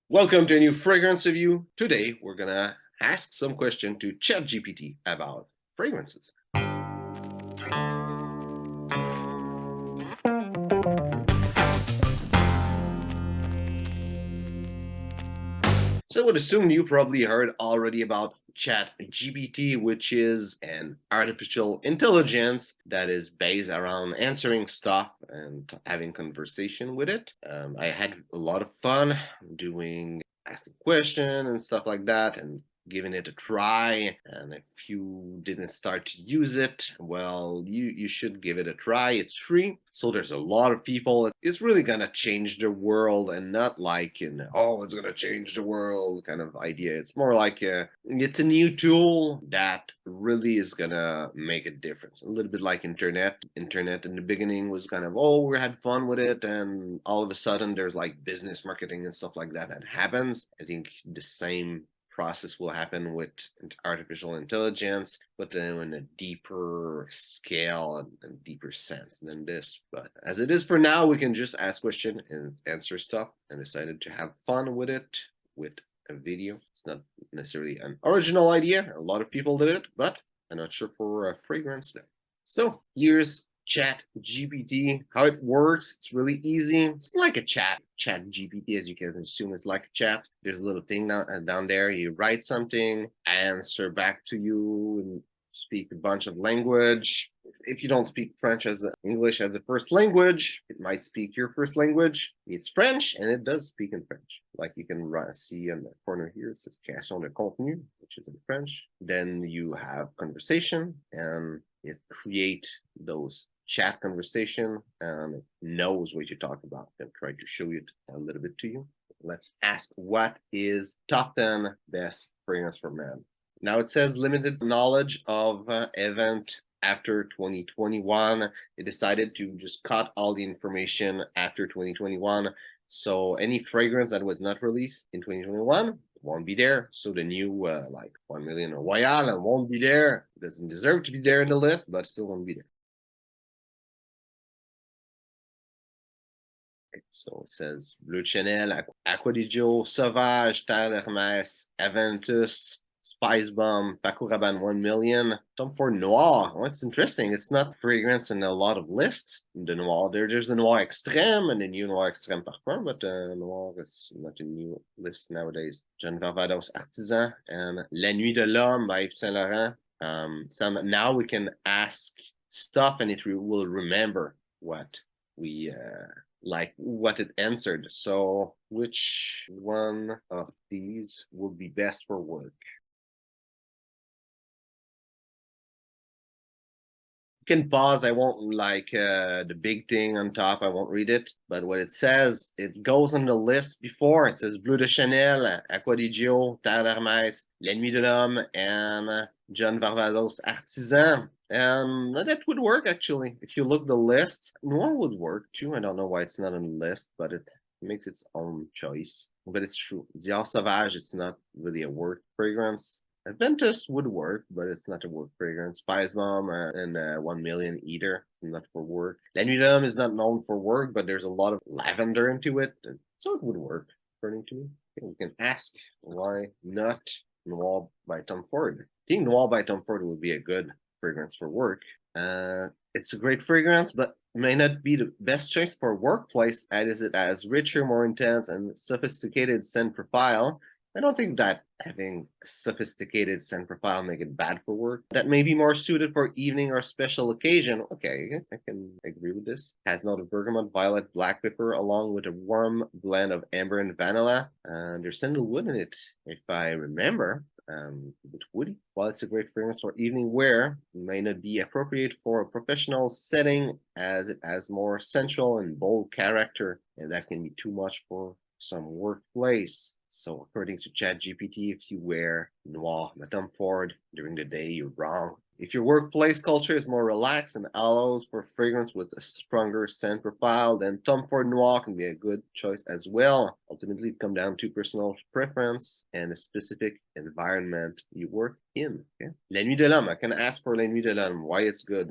Welcome to a new fragrance review. Today, we're gonna ask some question to Chatgpt about fragrances. So I would assume you probably heard already about ChatGPT, which is an artificial intelligence that is based around answering stuff and having conversation with it. I had a lot of fun doing asking question and stuff like that, and giving it a try. And if you didn't start to use it, well, you should give it a try. It's free, so there's a lot of people. It's really gonna change the world, and not like oh, it's gonna change the world kind of idea. It's more like it's a new tool that really is gonna make a difference. A little bit like internet in the beginning was kind of, oh, we had fun with it, and all of a sudden there's like business marketing and stuff like that happens. I think the same process will happen with artificial intelligence, but then in a deeper scale and deeper sense than this. But as it is for now, we can just ask questions and answer stuff, and decided to have fun with it with a video. It's not necessarily an original idea. A lot of people did it, but I'm not sure for a fragrance though. So here's Chat GPT, how it works. It's really easy. It's like a Chat GPT, as you can assume, is like a chat. There's a little thing down there. You write something, answer back to you, and speak a bunch of language. If you don't speak English as a first language, it might speak your first language. It's French, and it does speak in French. Like you can see in the corner here, it says "Création de contenu," which is in French. Then you have conversation, and it create those chat conversation, and it knows what you talk about. I'm trying to show it a little bit to you. Let's ask, what is top 10 best fragrance for men? Now it says limited knowledge of event after 2021. They decided to just cut all the information after 2021. So any fragrance that was not released in 2021 won't be there. So the new like 1 million Royale won't be there. It doesn't deserve to be there in the list, but still won't be there. So it says Bleu de Chanel, Aqua di Gio, Sauvage, Terre d'Hermès, Aventus, Spice Bomb, Paco Rabanne 1 million. Tom Ford Noir. What's interesting, it's not fragrance in a lot of lists. The Noir, there's the Noir Extreme and the new Noir Extreme Parfum, but Noir is not a new list nowadays. John Varvatos Artisan and La Nuit de l'Homme by Yves Saint Laurent. Now we can ask stuff and it will remember what we like what it answered. So which one of these would be best for work? You can pause. I won't like the big thing on top. I won't read it. But what it says, it goes on the list before. It says Bleu de Chanel, Aqua di Gio, Terre d'Hermès, La Nuit de l'Homme, and John Varvatos Artisan. That would work actually. If you look the list, Noir would work too. I don't know why it's not on the list, but it makes its own choice. But it's true. Dior Sauvage, it's not really a work fragrance. Aventus would work, but it's not a work fragrance. Spice Bomb and 1 million Eater, not for work. La Nuit d'Homme is not known for work, but there's a lot of lavender into it, so it would work, according to me. We can ask, why not Noir by Tom Ford? I think Noir by Tom Ford would be a good fragrance for work. It's a great fragrance, but may not be the best choice for workplace, as it has richer, more intense, and sophisticated scent profile. I don't think that having a sophisticated scent profile make it bad for work. That may be more suited for evening or special occasion. Okay, I can agree with this. Has note of bergamot, violet, black pepper, along with a warm blend of amber and vanilla. There's sandalwood in it, if I remember. A bit woody. While it's a great fragrance for evening wear, it may not be appropriate for a professional setting, as it has more sensual and bold character, and that can be too much for some workplace. So according to ChatGPT, if you wear Noir by Tom Ford during the day, you're wrong. If your workplace culture is more relaxed and allows for fragrance with a stronger scent profile, then Tom Ford Noir can be a good choice as well. Ultimately, it comes down to personal preference and a specific environment you work in. Okay? La Nuit de l'Homme. I can ask for La Nuit de l'Homme, why it's good.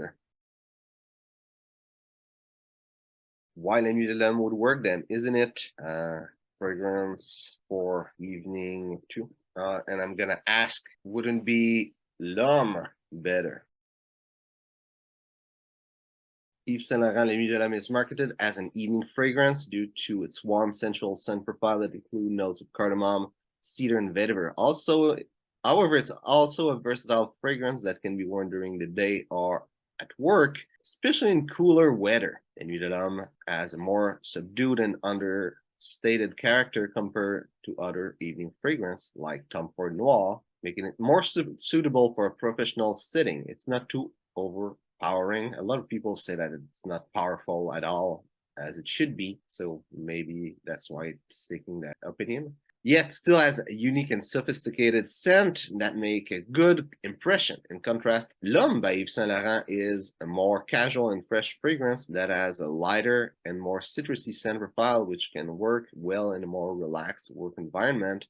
Why La Nuit de l'Homme would work then, isn't it? Fragrance for questioning too. And I'm gonna ask, wouldn't be L'Homme better? Yves Saint Laurent La Nuit de l'Homme is marketed as an evening fragrance due to its warm, sensual scent profile that include notes of cardamom, cedar, and vetiver. However, it's also a versatile fragrance that can be worn during the day or at work, especially in cooler weather. La Nuit de l'Homme has a more subdued and understated character compared to other evening fragrance like Tom Ford Noir, making it more suitable for a professional setting. It's not too overpowering. A lot of people say that it's not powerful at all as it should be, so maybe that's why it's taking that opinion. Yet still has a unique and sophisticated scent that make a good impression. In contrast, L'Homme by Yves Saint Laurent is a more casual and fresh fragrance that has a lighter and more citrusy scent profile, which can work well in a more relaxed work environment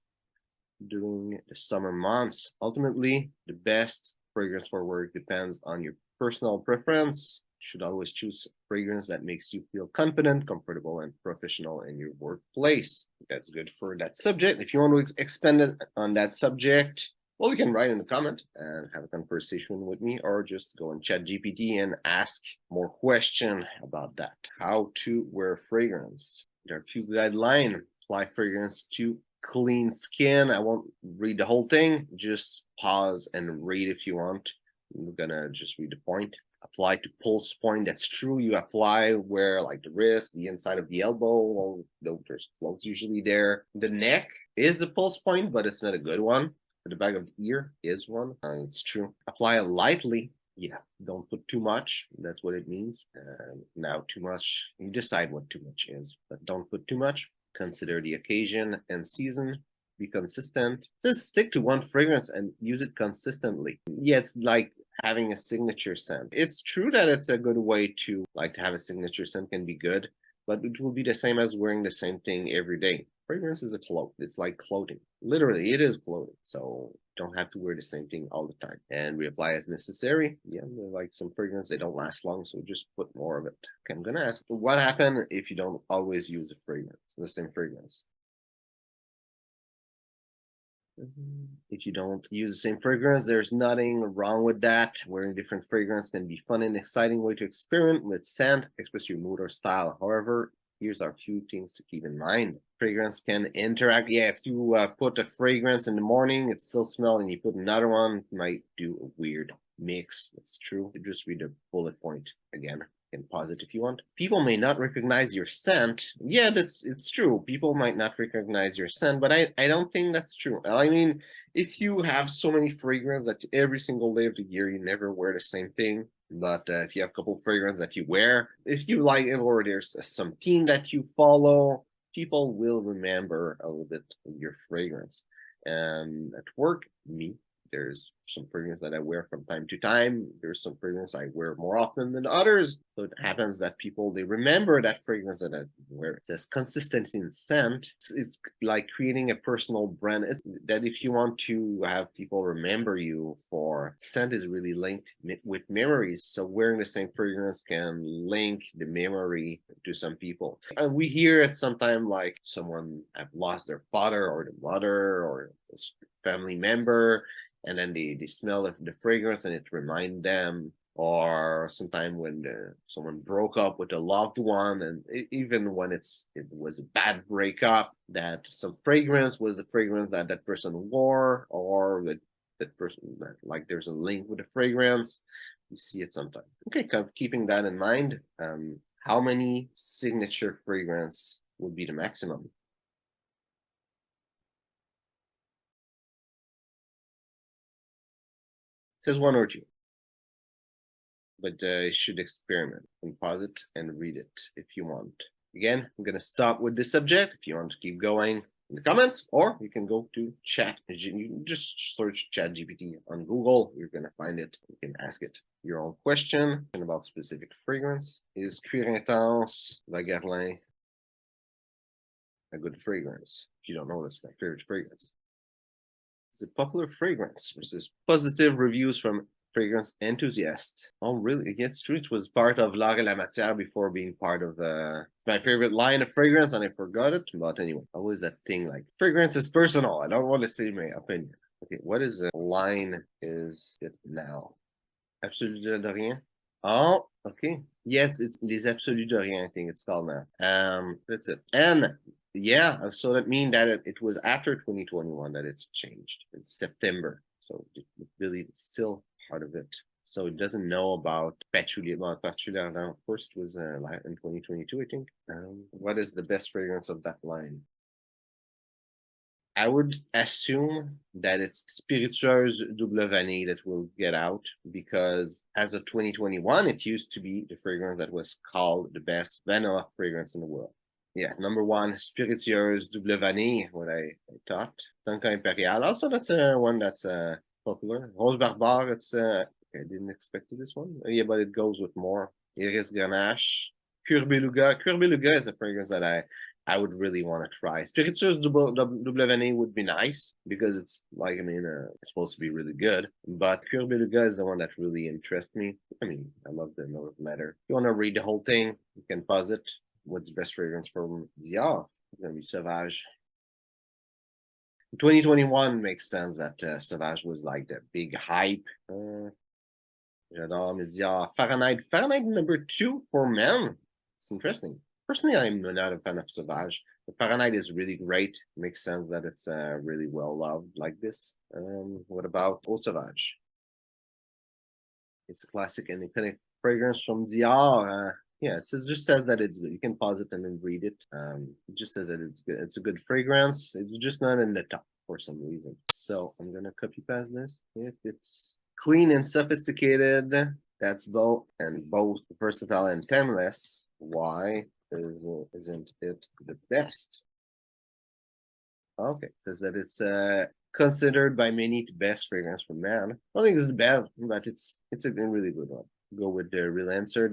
during the summer months. Ultimately, the best fragrance for work depends on your personal preference. You should always choose fragrance that makes you feel confident, comfortable, and professional in your workplace. That's good for that subject. If you want to expand it on that subject, well, you can write in the comment and have a conversation with me, or just go on Chatgpt and ask more questions about that. How to wear fragrance. There are a few guidelines. Apply fragrance to clean skin. I won't read the whole thing. Just pause and read if you want. I'm gonna just read the point. Apply to pulse point. That's true. You apply where, like, the wrist, the inside of the elbow. Well, there's clothes usually there. The neck is a pulse point, but it's not a good one. The back of the ear is one. It's true. Apply it lightly. Yeah, don't put too much. That's what it means. Now, too much, you decide what too much is, but don't put too much. Consider the occasion and season. Be consistent. Just stick to one fragrance and use it consistently. Yeah, it's like having a signature scent. It's true that it's a good way to have a signature scent can be good, but it will be the same as wearing the same thing every day. Fragrance is a cloak. It's like clothing. Literally, it is clothing. So don't have to wear the same thing all the time. And reapply as necessary. Yeah, like some fragrance, they don't last long, so just put more of it. Okay, I'm gonna ask, what happens if you don't always use a fragrance, the same fragrance? If you don't use the same fragrance, there's nothing wrong with that. Wearing different fragrance can be fun and exciting way to experiment with scent, express your mood or style. However, here's a few things to keep in mind. Fragrance can interact. Yeah, if you put a fragrance in the morning, it still smells, and you put another one, it might do a weird mix. That's true. Just read the bullet point again. Can pause it if you want. People may not recognize your scent. Yeah, it's true. People might not recognize your scent, but I don't think that's true. I mean, if you have so many fragrances that every single day of the year you never wear the same thing, but if you have a couple fragrances that you wear, if you like it or there's some theme that you follow, people will remember a little bit of your fragrance. And at work, me, there's some fragrance that I wear from time to time. There's some fragrance I wear more often than others. So it happens that people, they remember that fragrance that I wear. There's consistency in scent. It's like creating a personal brand. That if you want to have people remember you for, scent is really linked with memories. So wearing the same fragrance can link the memory to some people. And we hear it sometimes, like someone have lost their father or the mother or a family member, and then they smell the fragrance and it reminds them. Or sometimes when someone broke up with a loved one, and even when it was a bad breakup, that some fragrance was the fragrance that that person wore, or that person, like there's a link with the fragrance. You see it sometimes. Okay, keeping that in mind, how many signature fragrance would be the maximum? It says one or two, but you should experiment and pause it and read it if you want. Again, I'm going to stop with this subject. If you want to keep going in the comments, or you can go to chat. You can just search ChatGPT on Google. You're going to find it. You can ask it your own question about specific fragrance. Is Cuir Intense by Guerlain a good fragrance? If you don't know, that's my favorite fragrance. It's a popular fragrance versus positive reviews from fragrance enthusiast. Oh, really? It's true. It was part of L'Art et la Matière before being part of it's my favorite line of fragrance, and I forgot it. But anyway, always that thing like fragrance is personal. I don't want to say my opinion. Okay, what is the line is it now? Absolu de rien. Oh, okay. Yes, it's Les Absolus de rien, I think it's called now. That's it. And yeah, so that means that it was after 2021 that it's changed. It's September. So I believe it's still part of it. So it doesn't know about Patchouli. Well, Patchouli, of course, it was in 2022, I think. What is the best fragrance of that line? I would assume that it's Spiritueuse Double Vanille that will get out because as of 2021, it used to be the fragrance that was called the best vanilla fragrance in the world. Yeah, number one, Spiritueuse Double Vanille, what I thought. Tonka Imperial, also that's one that's popular. Rose Barbare, it's I didn't expect this one. Yeah, but it goes with more. Iris Grenache, Cure Beluga. Cure Beluga is a fragrance that I would really want to try. Spiritueuse Double Vanille would be nice because it's like, I mean, it's supposed to be really good. But Cure Beluga is the one that really interests me. I mean, I love the note of leather. If you want to read the whole thing, you can pause it. What's the best fragrance from Dior? It's going to be Sauvage. 2021 makes sense that Sauvage was like the big hype. J'adore mes Dior. Fahrenheit. Fahrenheit number 2 for men. It's interesting. Personally, I'm not a fan of Sauvage. But Fahrenheit is really great. Makes sense that it's really well loved like this. What about Eau Sauvage? It's a classic and iconic fragrance from Dior. Yeah, it just says that it's good. You can pause it and then read it. It just says that it's good. It's a good fragrance. It's just not in the top for some reason. So I'm gonna copy paste this. If it's clean and sophisticated, that's both and both versatile and timeless. Why isn't it the best? Okay, says that it's considered by many the best fragrance for man. I don't think it's the best, but it's a really good one. Go with the real answer.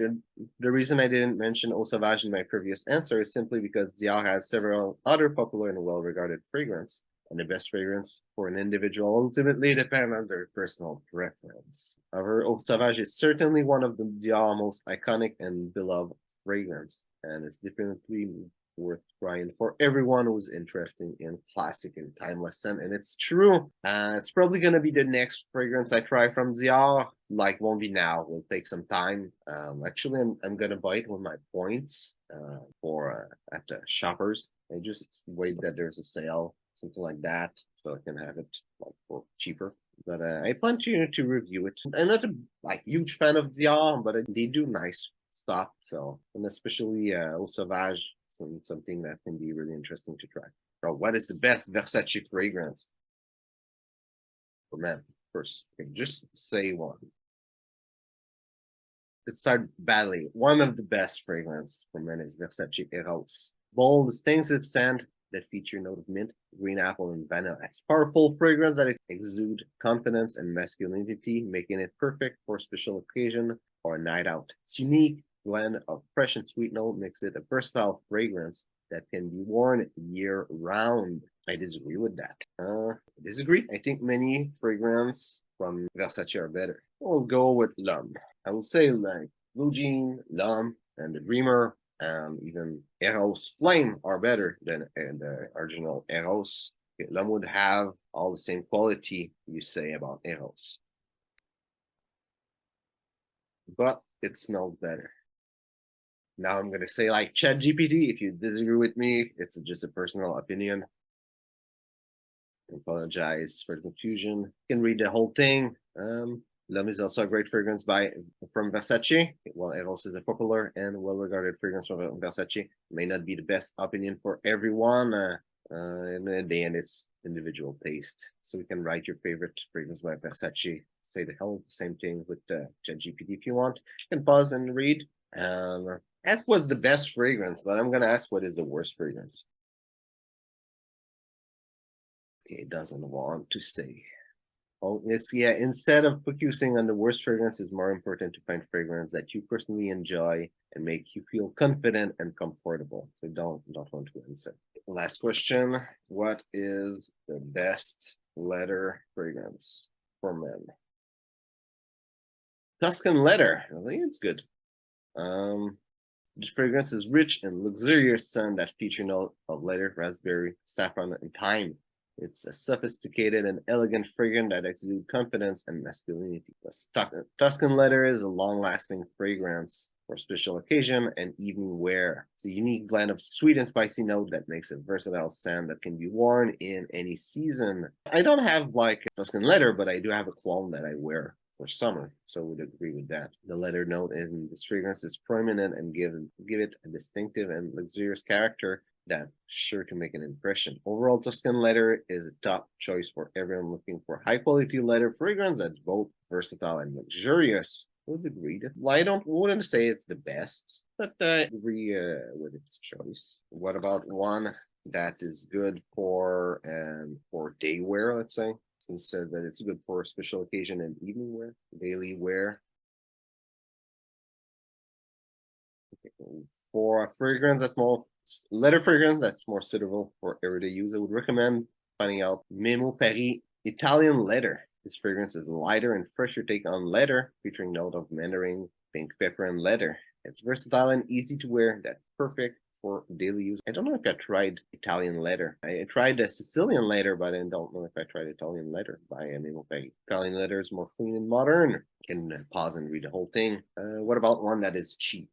The reason I didn't mention Eau Sauvage in my previous answer is simply because Dior has several other popular and well-regarded fragrance, and the best fragrance for an individual ultimately depends on their personal preference. However, Eau Sauvage is certainly one of the Dior most iconic and beloved fragrance, and it's definitely worth trying for everyone who's interested in classic and timeless scent. And it's true. It's probably gonna be the next fragrance I try from Dior. Like, won't be now. Will take some time. Actually, I'm gonna buy it with my points for at the shoppers. I just wait that there's a sale, something like that, so I can have it like for cheaper. But I plan to review it. I'm not a like huge fan of Dior, but they do nice stuff. So, and especially Eau Sauvage, something that can be really interesting to try. So, what is the best Versace fragrance for men? First, okay, just say one. Let's start badly. One of the best fragrance for men is Versace Eros. Bold, distinctive scent that feature note of mint, green apple, and vanilla. It's powerful fragrance that exude confidence and masculinity, making it perfect for a special occasion or a night out. It's unique blend of fresh and sweet note makes it a versatile fragrance that can be worn year round. I disagree with that. I disagree. I think many fragrance from Versace are better. We'll go with L'Homme. I will say like Blue Jean, L'Homme, and the Dreamer, even Eros Flame are better than the original Eros. Okay, L'Homme would have all the same quality you say about Eros, but it smells better. Now I'm gonna say like Chatgpt. If you disagree with me, it's just a personal opinion. I apologize for the confusion. You can read the whole thing. L'Homme is also a great fragrance from Versace. While Eros is a popular and well-regarded fragrance from Versace, it may not be the best opinion for everyone. In the end, it's individual taste. So you can write your favorite fragrance by Versace. Say the hell same thing with ChatGPT if you want. You can pause and read. Ask what's the best fragrance, but I'm gonna ask what is the worst fragrance. Okay, it doesn't want to say. Oh, it's yeah. Instead of focusing on the worst fragrance, it's more important to find fragrance that you personally enjoy and make you feel confident and comfortable. So don't want to answer. Last question: what is the best leather fragrance for men? Tuscan leather. I think it's good. The fragrance is rich and luxurious scent that feature note of leather, raspberry, saffron, and thyme. It's a sophisticated and elegant fragrance that exudes confidence and masculinity. Tuscan leather is a long-lasting fragrance for special occasion and evening wear. It's a unique blend of sweet and spicy note that makes a versatile scent that can be worn in any season. I don't have like Tuscan leather, but I do have a cologne that I wear for summer, so I would agree with that. The leather note in this fragrance is prominent and give it a distinctive and luxurious character that's sure to make an impression. Overall, Tuscan leather is a top choice for everyone looking for high quality leather fragrance that's both versatile and luxurious. I would agree. Well, wouldn't say it's the best, but I agree with its choice. What about one that is good for day wear, let's say? Since said that it's good for special occasion and evening wear, daily wear. For a fragrance that's more leather fragrance that's more suitable for everyday use, I would recommend finding out Memo Paris Italian leather. This fragrance is a lighter and fresher take on leather, featuring note of mandarin, pink pepper, and leather. It's versatile and easy to wear. That's perfect for daily use. I don't know if I tried Italian leather. I tried the Sicilian leather, but I don't know if I tried Italian leather by Memo Paris. Italian leather is more clean and modern. You can pause and read the whole thing. What about one that is cheap?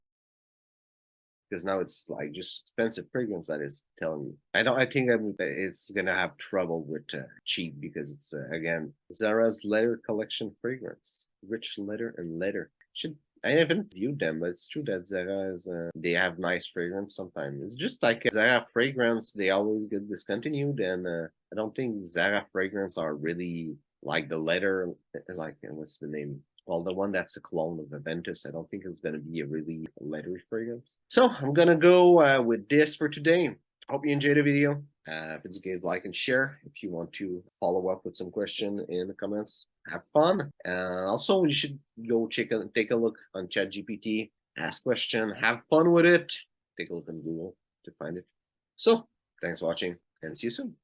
Because now it's like just expensive fragrance that is telling me. I think it's gonna have trouble with cheap because it's again Zara's leather collection fragrance, rich leather and leather. I haven't viewed them, but it's true that Zara's they have nice fragrance sometimes. It's just like Zara fragrance, they always get discontinued, and I don't think Zara fragrance are really like the leather, like what's the name? Well, the one that's a clone of Aventus, I don't think it's going to be a really leathery fragrance. So I'm going to go with this for today. Hope you enjoyed the video. If it's okay, like and share. If you want to follow up with some question in the comments, have fun. Also, you should go take a look on Chatgpt, ask question, have fun with it. Take a look on Google to find it. So, thanks for watching and see you soon.